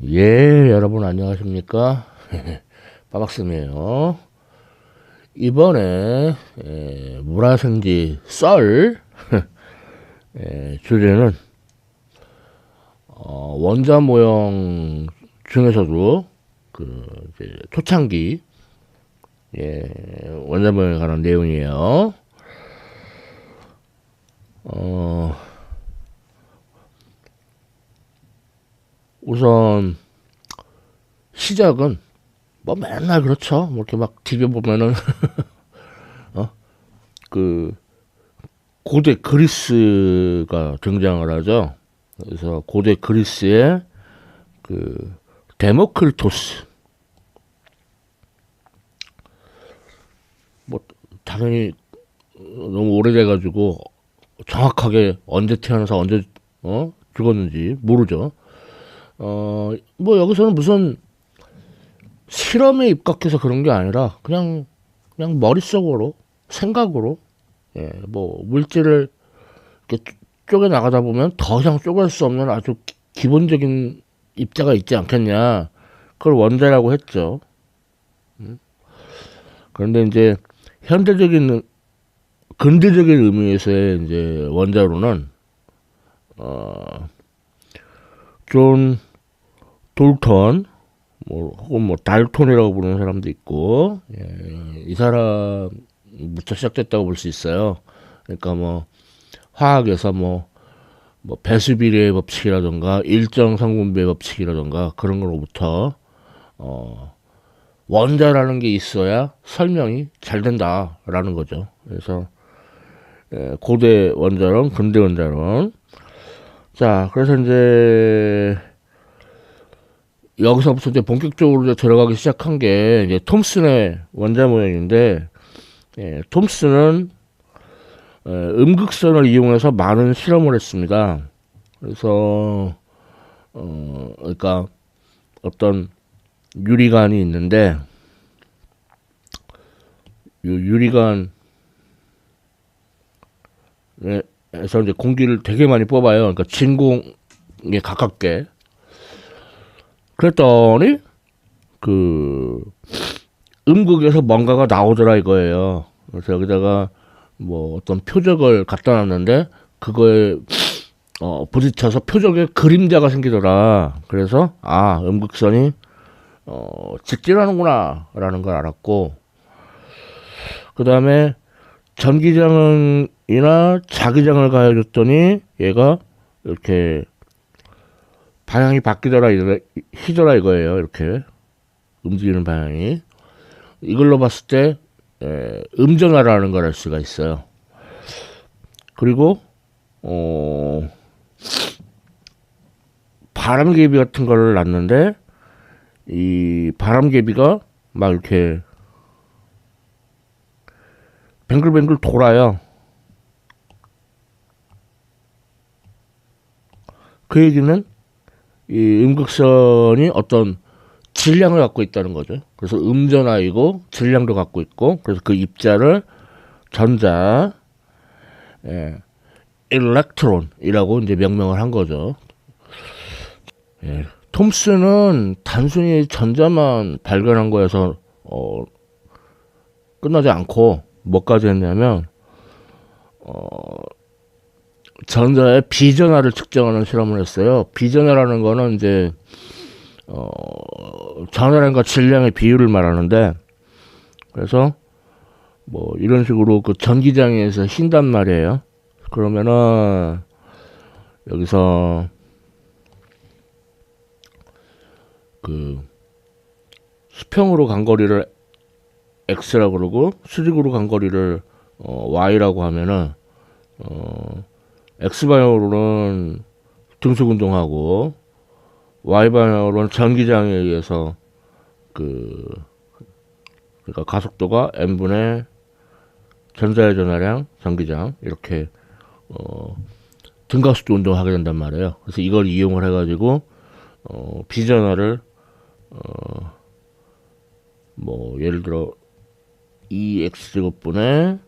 예, 여러분 안녕하십니까? 빠박쌤이에요. 이번에 물화생지 썰 주제는 원자 모형 중에서도 그 이제 초창기 원자 모형에 관한 내용이에요. 어, 우선 시작은 뭐 맨날 그렇죠. 뭐 이렇게 막 TV 보면은 그 고대 그리스가 등장을 하죠. 그래서 고대 그리스의 그 데모크리토스, 뭐 당연히 너무 오래돼가지고 정확하게 언제 태어나서 언제 죽었는지 모르죠. 뭐 여기서는 무슨 실험에 입각해서 그런 게 아니라 그냥 머릿속으로 생각으로 뭐 물질을 이렇게 쪼개 나가다 보면 더 이상 쪼갤 수 없는 아주 기본적인 입자가 있지 않겠냐. 그걸 원자라고 했죠. 그런데 이제 현대적인 근대적인 의미에서의 이제 원자로는 존 돌턴 뭐 혹은 뭐 달톤이라고 부르는 사람도 있고, 이 사람부터 시작됐다고 볼 수 있어요. 그러니까 뭐 화학에서 뭐 배수비례의 법칙이라던가 일정 성분비의 법칙이라던가 그런 거로부터 원자라는 게 있어야 설명이 잘 된다라는 거죠. 그래서 고대 원자론, 근대 원자론. 자, 그래서 이제 여기서부터 이제 본격적으로 이제 들어가기 시작한 게 이제 톰슨의 원자 모형인데, 톰슨은 음극선을 이용해서 많은 실험을 했습니다. 그래서 그러니까 어떤 유리관이 있는데, 이 유리관에서 이제 공기를 되게 많이 뽑아요. 그러니까 진공에 가깝게. 그랬더니 그 음극에서 뭔가가 나오더라 이거예요. 그래서 여기다가 뭐 어떤 표적을 갖다 놨는데 그거에 부딪혀서 표적에 그림자가 생기더라. 그래서 음극선이 직진하는구나 라는 걸 알았고, 그 다음에 전기장이나 자기장을 가해줬더니 얘가 이렇게 방향이 바뀌더라 히더라 이거예요. 이렇게 움직이는 방향이. 이걸로 봤을 때 음전화라는 걸 알 수가 있어요. 그리고 바람개비 같은 거를 놨는데 이 바람개비가 막 이렇게 뱅글뱅글 돌아요. 그 얘기는 이 음극선이 어떤 질량을 갖고 있다는 거죠. 그래서 음전화이고 질량도 갖고 있고, 그래서 그 입자를 전자, 일렉트론이라고 이제 명명을 한 거죠. 톰슨은 단순히 전자만 발견한 거여서 끝나지 않고 뭐까지 했냐면 전자의 비전화를 측정하는 실험을 했어요. 비전화라는 거는 이제 전화량과 질량의 비율을 말하는데, 그래서 뭐 이런 식으로 그 전기장애에서 쉰단 말이에요. 그러면은 여기서 그 수평으로 간 거리를 x라고 그러고 수직으로 간 거리를 y라고 하면은 x 방향으로는 등속 운동하고 y 방향으로는 전기장에 의해서 그러니까 가속도가 n분의 전자의 전하량 전기장 이렇게 등가속도 운동을 하게 된단 말이에요. 그래서 이걸 이용을 해가지고 비전화를 뭐 예를 들어 2x제곱분의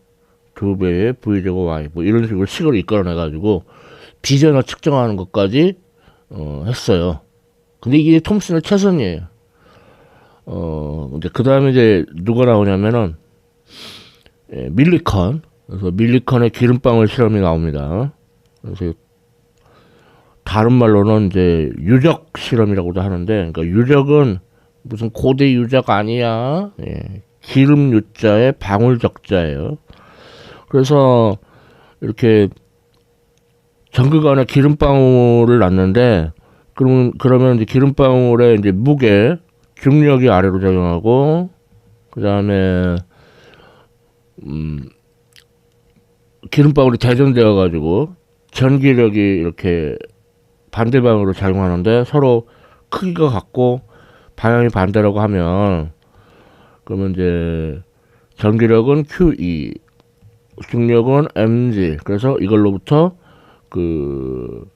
2배의 v제곱 y 뭐 이런 식으로 식으로 이끌어내가지고 비전화 측정하는 것까지 했어요. 근데 이게 톰슨의 최선이에요. 이제 그 다음에 이제 누가 나오냐면은 밀리컨. 그래서 밀리컨의 기름방울 실험이 나옵니다. 그래서 다른 말로는 이제 유적 실험이라고도 하는데, 그러니까 유적은 무슨 고대 유적 아니야. 기름 유자에 방울 적자예요. 그래서 이렇게 전극 안에 기름방울을 놨는데, 그러면 이제 기름방울의 이제 무게, 중력이 아래로 작용하고, 그 다음에 기름방울이 대전되어 가지고 전기력이 이렇게 반대 방향으로 작용하는데, 서로 크기가 같고 방향이 반대라고 하면, 그러면 이제 전기력은 QE, 중력은 mg. 그래서 이걸로부터 그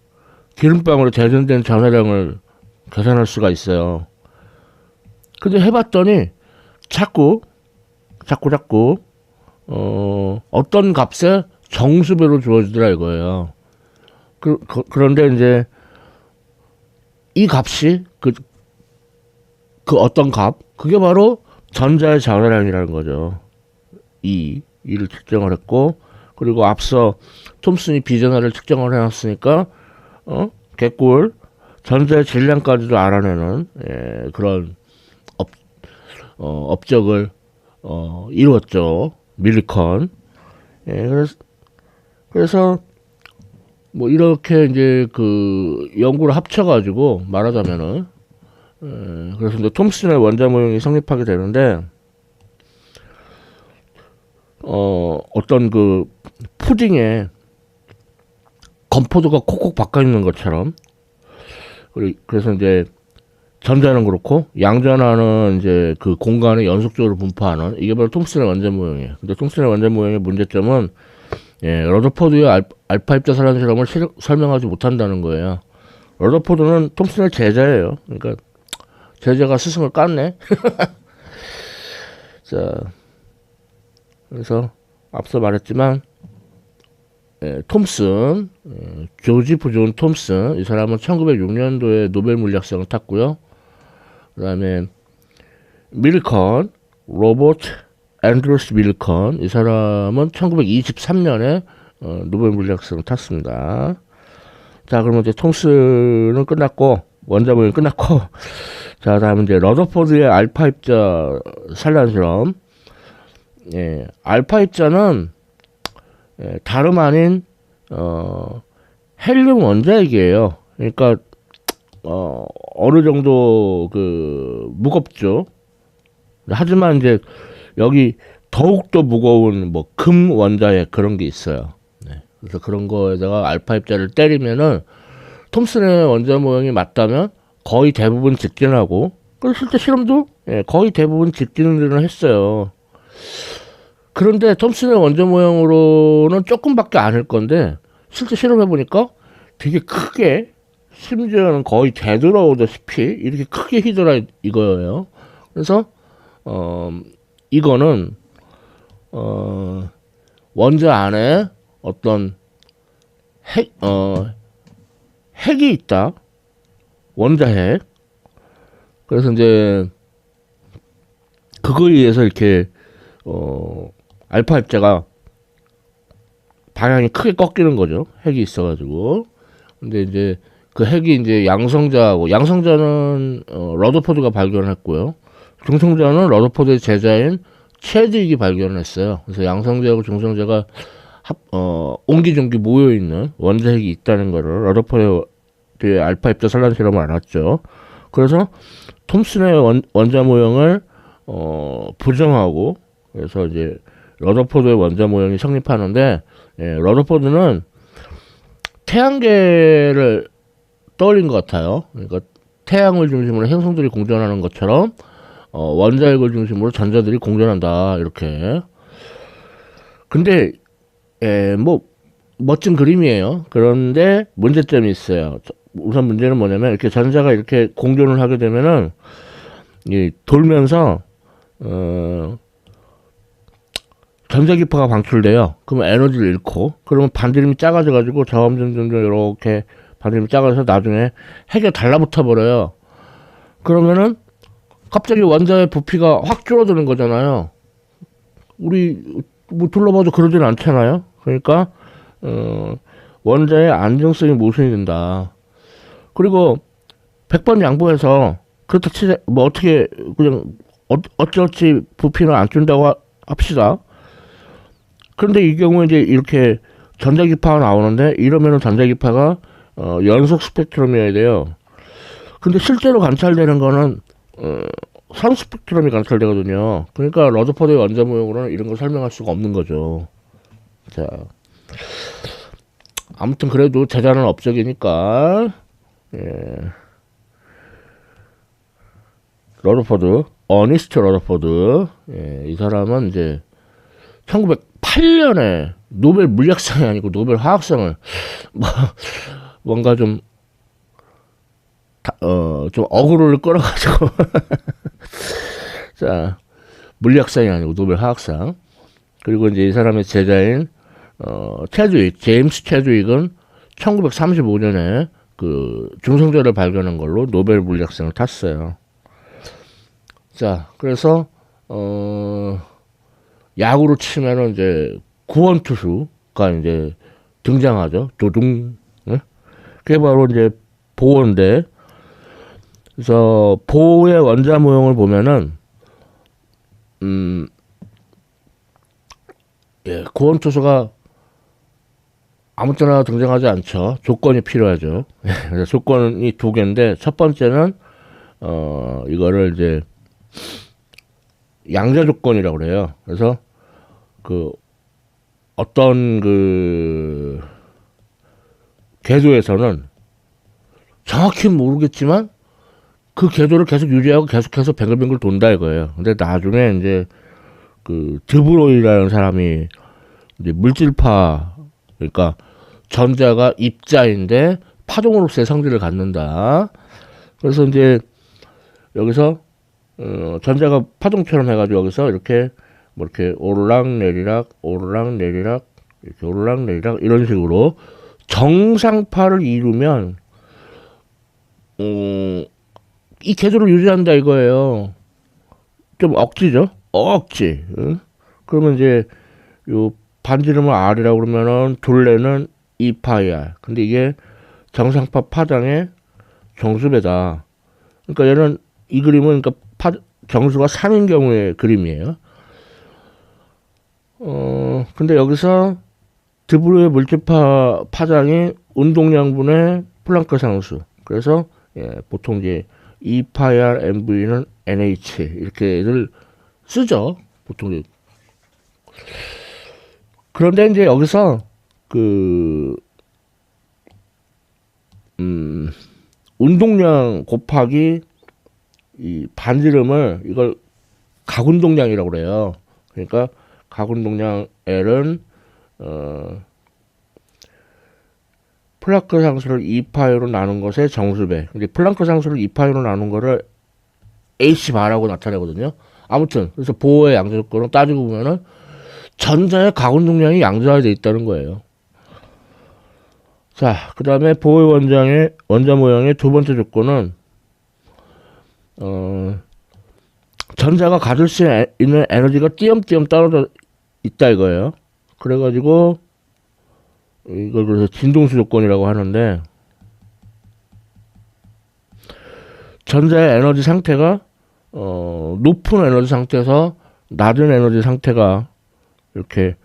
기름방울에 대전된 전해량을 계산할 수가 있어요. 근데 해봤더니 자꾸 어떤 값에 정수배로 주어지더라 이거예요. 그런데 이제 이 값이 그 어떤 값, 그게 바로 전자의 전해량이라는 거죠. 이를 측정을 했고, 그리고 앞서 톰슨이 비전하를 측정을 해놨으니까 개꿀 전자의 질량까지도 알아내는 그런 업적을 이루었죠. 밀리컨. 그래서 뭐 이렇게 이제 그 연구를 합쳐가지고 말하자면은, 그래서 이제 톰슨의 원자 모형이 성립하게 되는데, 어떤 그 푸딩에 건포도가 콕콕 박혀 있는 것처럼, 그래서 이제 전자는 그렇고 양전하는 이제 그 공간을 연속적으로 분포하는, 이게 바로 톰슨의 원자 모형이에요. 근데 톰슨의 원자 모형의 문제점은 러더포드의 알파 입자 산란 실험을 설명하지 못한다는 거예요. 러더포드는 톰슨의 제자예요. 그러니까 제자가 스승을 깠네. 자, 그래서 앞서 말했지만 톰슨, 조지 부존 톰슨, 이 사람은 1906년도에 노벨 물리학상을 탔고요. 그 다음에 밀컨, 로버트 앤드루스 밀컨, 이 사람은 1923년에 노벨 물리학상을 탔습니다. 자, 그러면 이제 톰슨은 끝났고, 원자 모형이 끝났고, 자, 다음은 이제 러더포드의 알파 입자 산란 실험. 알파 입자는 다름 아닌 헬륨 원자핵이에요. 그러니까 어느 정도 그 무겁죠. 하지만 이제 여기 더욱더 무거운 뭐 금 원자핵 그런 게 있어요. 그래서 그런 거에다가 알파 입자를 때리면은 톰슨의 원자 모형이 맞다면 거의 대부분 직진하고, 그래서 실제 실험도 거의 대부분 직진을 했어요. 그런데 톰슨의 원자 모형으로는 조금밖에 안 할 건데, 실제 실험해보니까 되게 크게, 심지어는 거의 되돌아오다시피 이렇게 크게 휘더라 이거예요. 그래서 이거는 원자 안에 어떤 핵이 있다. 원자핵. 그래서 이제 그거에 의해서 이렇게 알파 입자가 방향이 크게 꺾이는 거죠. 핵이 있어가지고. 근데 이제 그 핵이 이제 양성자는 러더포드가 발견했고요. 중성자는 러더포드의 제자인 체드윅이 발견했어요. 그래서 양성자하고 중성자가 옹기종기 모여 있는 원자핵이 있다는 거를 러더포드의 알파 입자 산란 실험을 알았죠. 그래서 톰슨의 원자 모형을 부정하고, 그래서 이제 러더포드의 원자 모형이 성립하는데, 러더포드는 태양계를 떠올린 것 같아요. 그러니까 태양을 중심으로 행성들이 공전하는 것처럼 원자핵을 중심으로 전자들이 공전한다 이렇게. 근데 뭐 멋진 그림이에요. 그런데 문제점이 있어요. 우선 문제는 뭐냐면, 이렇게 전자가 이렇게 공전을 하게 되면은 돌면서 전자기파가 방출돼요. 그러면 에너지를 잃고, 그러면 반지름이 작아져가지고 점점 이렇게 반지름이 작아져서 나중에 핵에 달라붙어 버려요. 그러면은 갑자기 원자의 부피가 확 줄어드는 거잖아요. 우리 뭐 둘러봐도 그러진 않잖아요. 그러니까 원자의 안정성이 모순이 된다. 그리고 100번 양보해서 그렇다 치자 뭐 어떻게 그냥 어찌어찌 부피는 안 준다고 합시다. 그런데 이 경우에 이제 이렇게 전자기파가 나오는데 이러면은 전자기파가 연속 스펙트럼이어야 돼요. 근데 실제로 관찰되는 거는 선 스펙트럼이 관찰되거든요. 그러니까 러더퍼드의 원자 모형으로는 이런 걸 설명할 수가 없는 거죠. 자, 아무튼 그래도 제자는 업적이니까 예. 러더퍼드, 어니스트 러더퍼드, 예, 이 사람은 이제 1908년에 노벨 물리학상이 아니고 노벨 화학상을 뭔가 좀 좀 어그로를 끌어가지고 자 물리학상이 아니고 노벨 화학상. 그리고 이제 이 사람의 제자인 체드윅, 제임스 체드윅은 1935년에 그 중성자를 발견한 걸로 노벨 물리학상을 탔어요. 자, 그래서 야구로 치면은 이제 구원투수가 이제 등장하죠. 도둥. 네? 그게 바로 이제 보호인데, 그래서 보호의 원자 모형을 보면은 예, 구원투수가 아무 때나 등장하지 않죠. 조건이 필요하죠. 그래서 조건이 두 개인데 첫 번째는 이거를 이제 양자 조건이라고 그래요. 그래서 그 어떤 그 궤도에서는 정확히 모르겠지만 그 궤도를 계속 유지하고 계속해서 뱅글뱅글 돈다 이거예요. 근데 나중에 이제 그 드브로이라는 사람이 이제 물질파, 그러니까 전자가 입자인데 파동으로서의 성질을 갖는다. 그래서 이제 여기서 전자가 파동처럼 해가지고 여기서 이렇게 뭐 이렇게 오르락내리락 오르락내리락 이렇게 오르락내리락 이런 식으로 정상파를 이루면 이 궤도를 유지한다 이거예요. 좀 억지죠? 억지. 응? 그러면 이제 요 반지름을 R이라고 그러면은 둘레는 2파이 R. 근데 이게 정상파 파장의 정수배다. 그러니까 얘는 이 그림은 그러니까 정수가 3인 경우의 그림이에요. 근데 여기서 드브로의 물질파 파장이 운동량분의 플랑크 상수. 그래서 예, 보통 이제 2파이R MV는 NH 이렇게를 쓰죠. 보통. 그런데 이제 여기서 그 운동량 곱하기 이 반지름을 이걸 각운동량이라고 그래요. 그러니까 각운동량 L은 플랑크 상수를 2파이로 나눈 것의 정수배. 근데 플랑크 상수를 2파이로 나눈 거를 H바라고 나타내거든요. 아무튼 그래서 보호의 양자 조건을 따지고 보면은 전자의 각운동량이 양자화되어 있다는 거예요. 자, 그 다음에 보호의 원자 모형의 두 번째 조건은 전자가 가질 수 있는 에너지가 띄엄띄엄 떨어져 있다 이거예요. 그래가지고 이걸 그래서 진동수 조건이라고 하는데 전자의 에너지 상태가 높은 에너지 상태에서 낮은 에너지 상태가 이렇게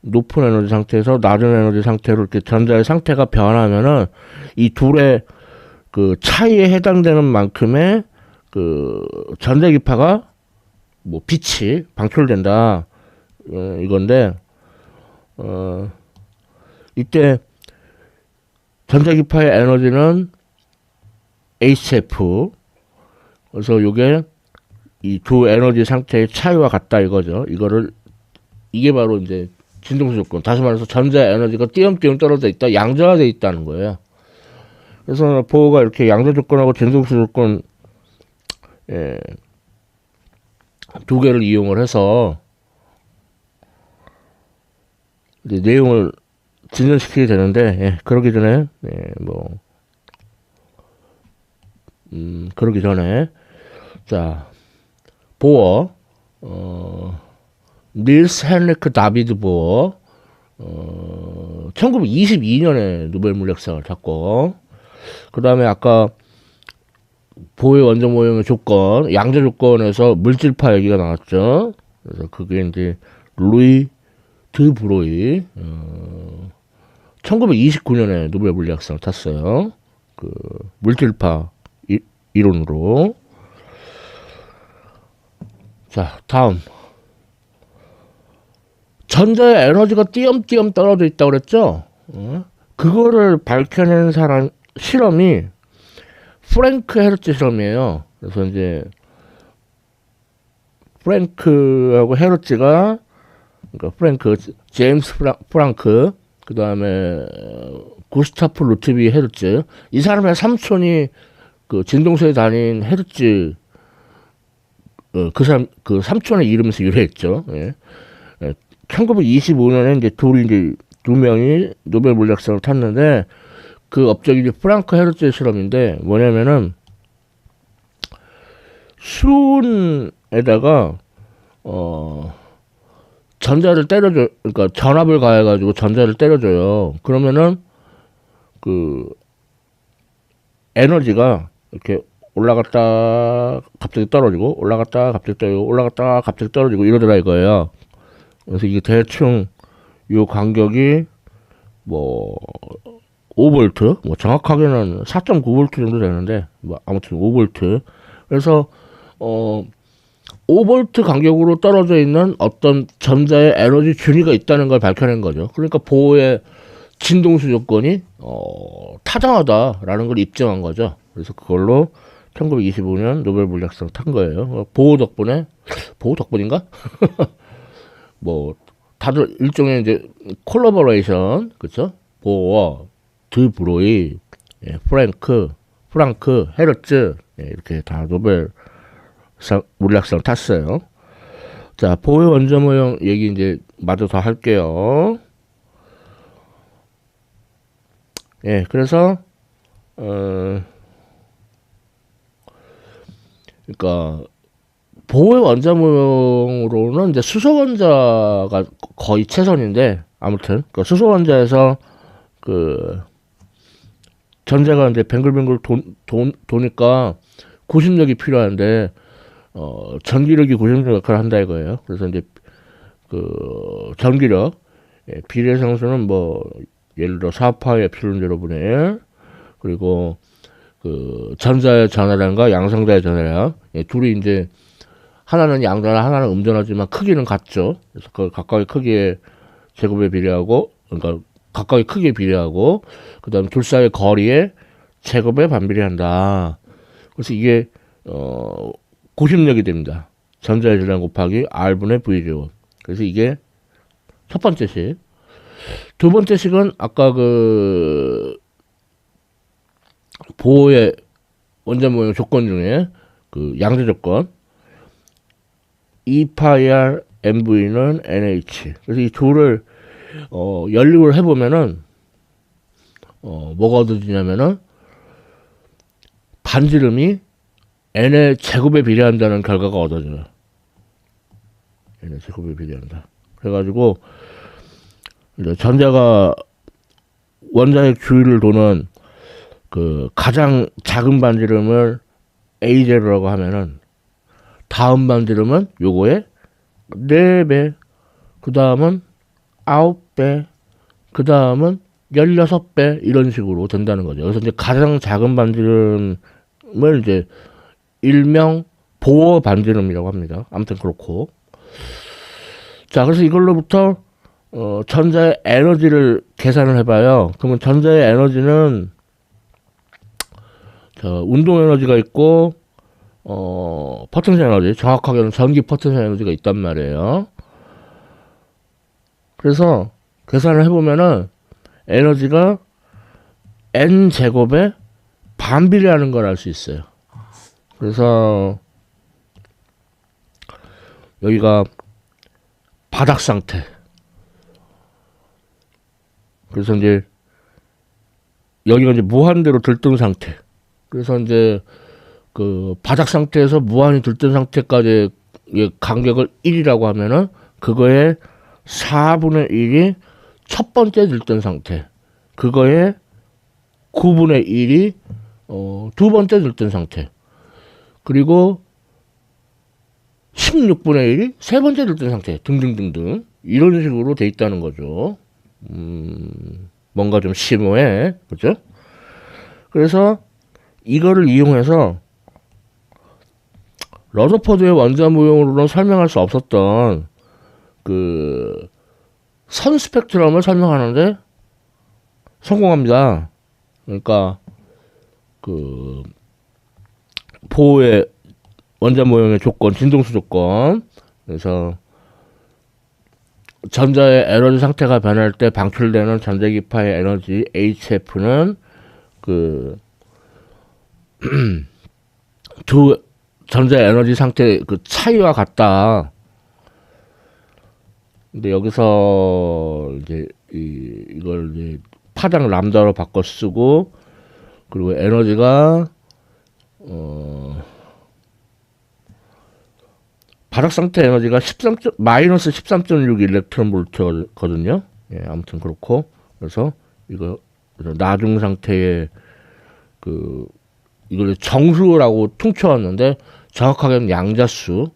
높은 에너지 상태에서 낮은 에너지 상태로 이렇게 전자의 상태가 변하면은 이 둘의 그 차이에 해당되는 만큼의 그 전자기파가 뭐 빛이 방출된다 이건데 이때 전자기파의 에너지는 HF. 그래서 요게 이 두 에너지 상태의 차이와 같다 이거죠. 이게 바로 이제 진동수 조건. 다시 말해서 전자 에너지가 띄엄띄엄 떨어져 있다, 양자화되어 있다는 거예요. 그래서 보호가 이렇게 양자 조건하고 진동수 조건 예, 두 개를 이용을 해서 이제 내용을 진전시키게 되는데 예, 그러기 전에 그러기 전에 자, 보어, 닐스 헨리크 다비드 보어, 1922년에 노벨 물리학상을 탔고, 그 다음에 아까 보호의 원자 모형의 조건, 양자 조건에서 물질파 얘기가 나왔죠. 그래서 그게 이제 루이 드 브로이, 1929년에 노벨 물리학상을 탔어요. 그 물질파 이론으로. 자, 다음. 전자의 에너지가 띄엄띄엄 떨어져 있다고 그랬죠? 그거를 밝혀낸 사람, 실험이 프랭크 헤르츠 실험이에요. 그래서 이제, 프랭크하고 헤르츠가, 그러니까 프랭크, 제임스 프랑크, 그 다음에, 구스타프 루트비 헤르츠. 이 사람의 삼촌이 그 진동소에 다닌 헤르츠, 그 삼촌의 이름에서 유래했죠. 예. 1925년에 이제 두 명이 노벨 물리학상을 탔는데, 그 업적이 이제 프랑크 헤르츠의 실험인데, 뭐냐면은, 수은에다가, 전자를 때려줘, 그러니까 전압을 가해가지고 전자를 때려줘요. 그러면은, 그, 에너지가 이렇게 올라갔다, 갑자기 떨어지고, 올라갔다, 갑자기 떨어지고, 올라갔다, 갑자기 떨어지고, 이러더라 이거예요. 그래서 이게 대충, 요 간격이, 뭐, 5V, 뭐 정확하게는 4.9V 정도 되는데, 뭐 아무튼 5V. 그래서 5V 간격으로 떨어져 있는 어떤 전자의 에너지 균이가 있다는 걸 밝혀낸 거죠. 그러니까 보호의 진동수 조건이 타당하다라는 걸 입증한 거죠. 그래서 그걸로 1925년 노벨 물리학상 탄 거예요. 보호 덕분인가? 뭐 다들 일종의 이제 콜라보레이션, 그렇죠? 보호와 드 브로이, 예, 프랑크, 헤르츠, 예, 이렇게 다 노벨 물리학상 탔어요. 자, 보호의 원자 모형 얘기 이제 마저 더 할게요. 예, 그래서 그러니까 보호의 원자 모형으로는 이제 수소 원자가 거의 최선인데, 아무튼 그 수소 원자에서 그 전자가 이제 뱅글뱅글 도니까 구심력이 필요한데, 전기력이 구심력 역할을 한다 이거예요. 그래서 이제 그 전기력, 예, 비례 상수는 뭐 예를 들어 4파의 에플론 제로분의 1, 그리고 그 전자의 전하량과 양성자의 전하량, 예, 둘이 이제 하나는 양전하, 하나는 음전하지만 크기는 같죠. 그래서 그 각각의 크기의 제곱에 비례하고, 그러니까 각각의 크기에 비례하고, 그 다음에 둘 사이의 거리에 제곱에 반비례한다. 그래서 이게 고심력이 됩니다. 전자의 질량 곱하기 R분의 V제곱. 그래서 이게 첫 번째 식. 두 번째 식은 아까 그 보호의 원자 모형 조건 중에 그 양자 조건, E-파이R MV는 NH. 그래서 이 둘을 연립을 해보면은 뭐가 얻어지냐면은 반지름이 n의 제곱에 비례한다는 결과가 얻어져요. n의 제곱에 비례한다. 그래가지고 이제 전자가 원자의 주위를 도는 그 가장 작은 반지름을 A0라고 하면은 다음 반지름은 요거의 4배, 그 다음은 9배, 그 다음은 16배 이런 식으로 된다는 거죠. 그래서 이제 가장 작은 반지름을 이제 일명 보호 반지름이라고 합니다. 아무튼 그렇고. 자, 그래서 이걸로부터 전자의 에너지를 계산을 해봐요. 그러면 전자의 에너지는 운동 에너지가 있고 포텐셜 에너지, 정확하게는 전기 포텐셜 에너지가 있단 말이에요. 그래서 계산을 해보면은 에너지가 n 제곱에 반비례하는 걸 알 수 있어요. 그래서 여기가 바닥 상태. 그래서 이제 여기가 이제 무한대로 들뜬 상태. 그래서 이제 그 바닥 상태에서 무한히 들뜬 상태까지의 간격을 1이라고 하면은 그거의 4분의 1이 첫 번째 들뜬 상태, 그거의 9분의 1이 두 번째 들뜬 상태, 그리고 16분의 1이 세 번째 들뜬 상태 등등등등 이런 식으로 돼 있다는 거죠. 뭔가 좀 심오해, 그죠? 그래서 이거를 이용해서 러더퍼드의 원자 모형으로는 설명할 수 없었던 그 선 스펙트럼을 설명하는데 성공합니다. 그러니까 그 보호의 원자 모형의 조건, 진동수 조건. 그래서 전자의 에너지 상태가 변할 때 방출되는 전자기파의 에너지 HF는 그 두 전자 에너지 상태 그 차이와 같다. 근데 여기서 이제 이걸 이제 파장 람다로 바꿔 쓰고, 그리고 에너지가 바닥 상태 에너지가 마이너스 13.6 일렉트론 볼트거든요. 예, 아무튼 그렇고, 그래서 이거 나중 상태의 그 이걸 정수라고 퉁쳐왔는데 정확하게는 양자수,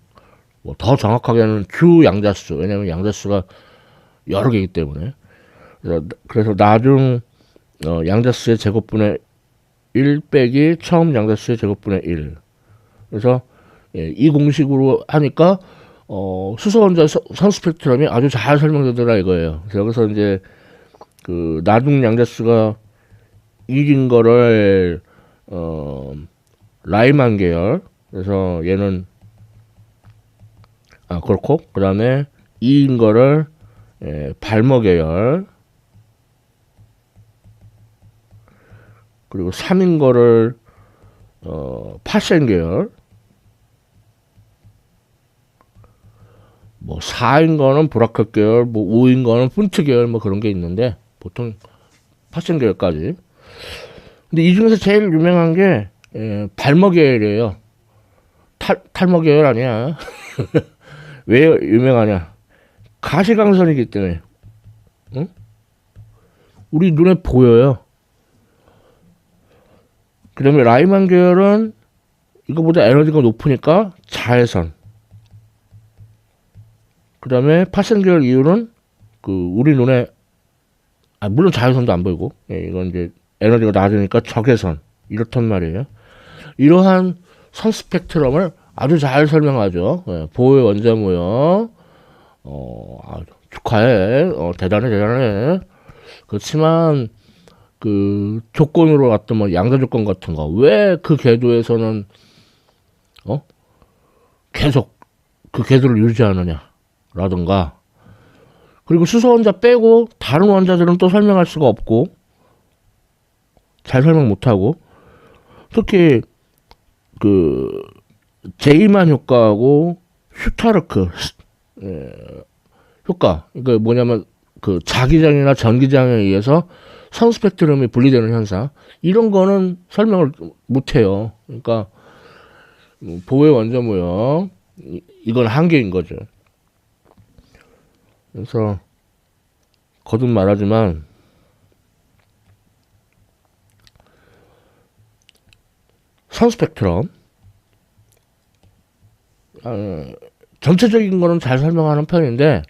뭐 더 정확하게는 주 양자수, 왜냐면 양자수가 여러 개이기 때문에. 그래서 나중 양자수의 제곱분의 1 빼기 처음 양자수의 제곱분의 1. 그래서 예, 이 공식으로 하니까 수소원자 선 스펙트럼이 아주 잘 설명되더라 이거예요. 그래서 여기서 이제 그 나중 양자수가 1인 거를 라이만 계열, 그래서 얘는 그렇고, 그 다음에 2인 거를 발머 계열, 그리고 3인 거를 파센 계열, 뭐 4인 거는 브라켓 계열, 뭐 5인 거는 푼트 계열, 뭐 그런 게 있는데 보통 파센 계열까지. 근데 이 중에서 제일 유명한 게 발머 계열이에요. 탈머 계열 아니야. 왜 유명하냐? 가시광선이기 때문에. 응? 우리 눈에 보여요. 그 다음에 라이만 계열은 이거보다 에너지가 높으니까 자외선. 그 다음에 파센 계열 이유는 그 우리 눈에 물론 자외선도 안 보이고, 이건 이제 에너지가 낮으니까 적외선, 이렇단 말이에요. 이러한 선 스펙트럼을 아주 잘 설명하죠. 보호의 원자 모형. 축하해. 대단해. 그렇지만 그 조건으로 왔던 뭐 양자 조건 같은 거, 왜 그 궤도에서는 계속 그 궤도를 유지하느냐 라든가, 그리고 수소 원자 빼고 다른 원자들은 또 설명할 수가 없고 잘 설명 못하고, 특히 그 제이만 효과하고 슈타르크 효과, 이거 뭐냐면 그 자기장이나 전기장에 의해서 선 스펙트럼이 분리되는 현상, 이런 거는 설명을 못해요. 그러니까 보호의 원자 모형, 이건 한계인 거죠. 그래서 거듭 말하지만 선 스펙트럼 전체적인 거는 잘 설명하는 편인데,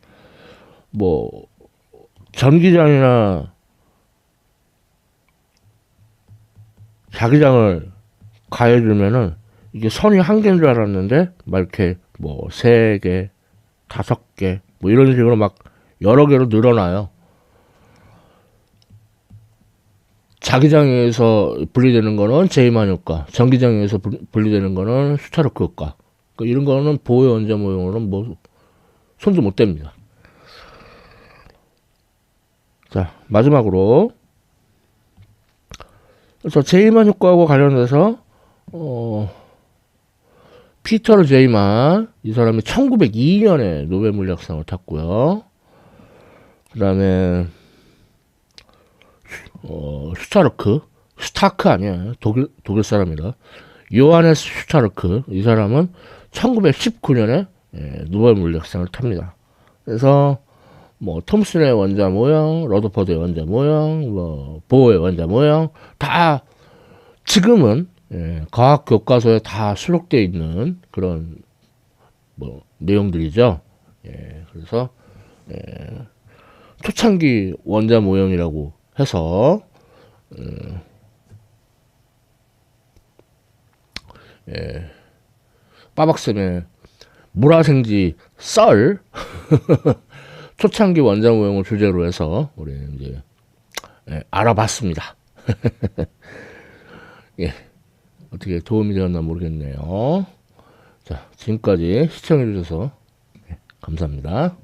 뭐 전기장이나 자기장을 가해주면은 이게 선이 한 개인 줄 알았는데 막 이렇게 뭐 3개, 5개 뭐 이런 식으로 막 여러 개로 늘어나요. 자기장에서 분리되는 거는 제이만 효과, 전기장에서 분리되는 거는 슈타르크 효과. 그러니까 이런 거는 보호의 원자 모형으로는 뭐 손도 못 댑니다. 자, 마지막으로, 그래서 제이만 효과하고 관련해서 피터 제이만, 이 사람이 1902년에 노벨 물리학상을 탔고요. 그 다음에 스타크 아니야, 독일 사람이다. 요하네스 슈타르크, 이 사람은 1919년에 노벨 물리학상을 탑니다. 그래서 뭐 톰슨의 원자 모형, 러더퍼드의 원자 모형, 뭐 보어의 원자 모형 다 지금은 과학 교과서에 다 수록되어 있는 그런 뭐 내용들이죠. 그래서 초창기 원자 모형이라고 해서 빠박쌤의 물화생지 썰 초창기 원자 모형을 주제로 해서 우리 이제 알아봤습니다. 예, 어떻게 도움이 되었나 모르겠네요. 자, 지금까지 시청해 주셔서 감사합니다.